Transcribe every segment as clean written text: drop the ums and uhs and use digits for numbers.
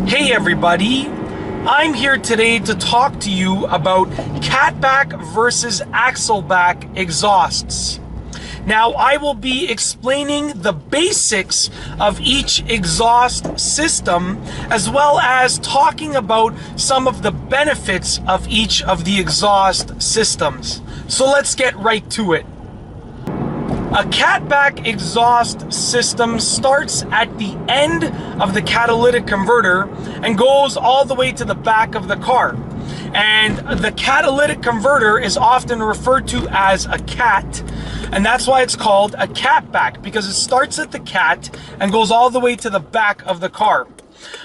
Hey everybody, I'm here today to talk to you about Catback versus Axleback exhausts. Now I will be explaining the basics of each exhaust system as well as talking about some of the benefits of each of the exhaust systems. So let's get right to it. A Catback exhaust system starts at the end of the catalytic converter and goes all the way to the back of the car. And the catalytic converter is often referred to as a cat, and that's why it's called a catback, because it starts at the cat and goes all the way to the back of the car.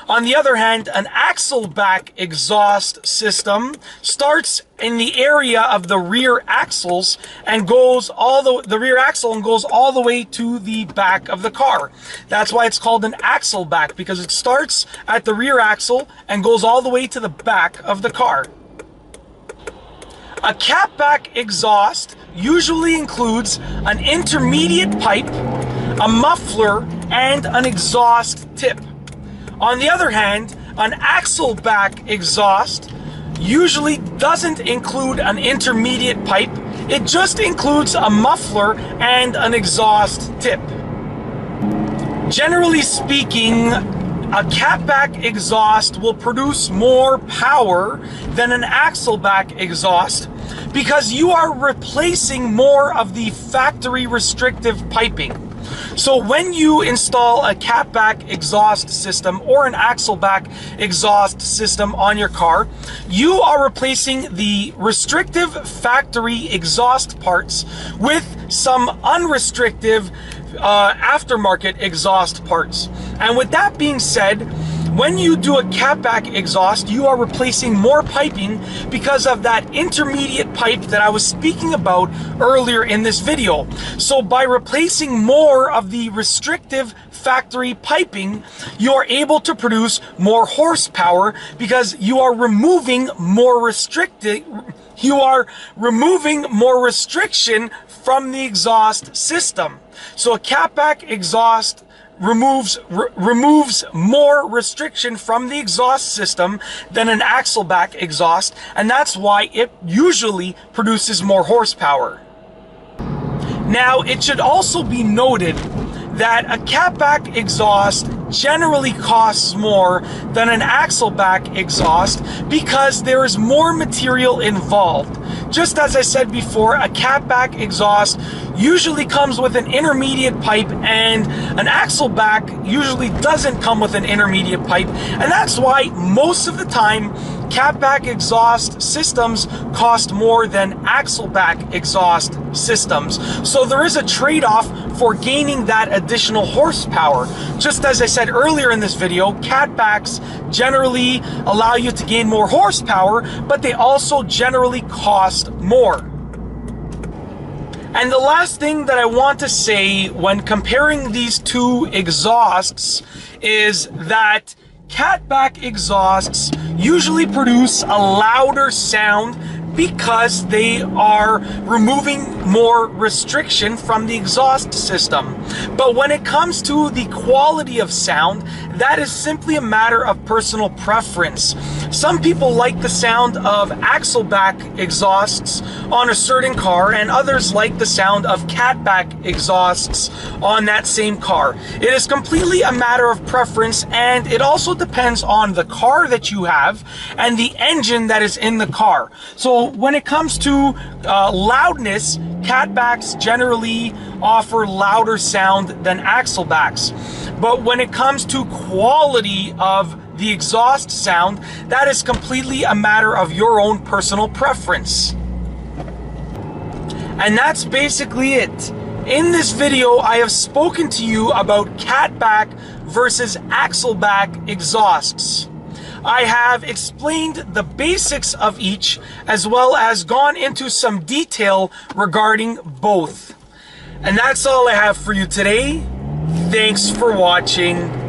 On the other hand, an Axleback exhaust system starts in the area of the rear axles and goes all the rear axle and goes all the way to the back of the car. That's why it's called an Axleback, because it starts at the rear axle and goes all the way to the back of the car. A catback exhaust usually includes an intermediate pipe, a muffler, and an exhaust tip. On the other hand, an Axleback exhaust usually doesn't include an intermediate pipe. It just includes a muffler and an exhaust tip. Generally speaking, a catback exhaust will produce more power than an Axleback exhaust because you are replacing more of the factory restrictive piping. So when you install a catback exhaust system or an Axleback exhaust system on your car, you are replacing the restrictive factory exhaust parts with some unrestricted aftermarket exhaust parts. And with that being said, when you do a catback exhaust, you are replacing more piping because of that intermediate pipe that I was speaking about earlier in this video. So by replacing more of the restrictive factory piping, you are able to produce more horsepower because you are removing more restriction from the exhaust system. So a catback exhaust removes more restriction from the exhaust system than an Axleback exhaust, and that's why it usually produces more horsepower. Now, it should also be noted that a catback exhaust generally costs more than an Axleback exhaust because there is more material involved. Just as I said before, a catback exhaust usually comes with an intermediate pipe, and an Axleback usually doesn't come with an intermediate pipe, and that's why most of the time catback exhaust systems cost more than Axleback exhaust systems. So there is a trade-off for gaining that additional horsepower. Just as I said earlier in this video, catbacks generally allow you to gain more horsepower, but they also generally cost more. And the last thing that I want to say when comparing these two exhausts is that catback exhausts usually produce a louder sound because they are removing more restriction from the exhaust system. But when it comes to the quality of sound, that is simply a matter of personal preference. Some people like the sound of Axleback exhausts on a certain car, and others like the sound of catback exhausts on that same car. It is completely a matter of preference, and it also depends on the car that you have and the engine that is in the car. So when it comes to loudness, catbacks generally offer louder sound than Axlebacks. But when it comes to quality of the exhaust sound, that is completely a matter of your own personal preference. And that's basically it. In this video, I have spoken to you about catback versus Axleback exhausts. I have explained the basics of each, as well as gone into some detail regarding both. And that's all I have for you today. Thanks for watching.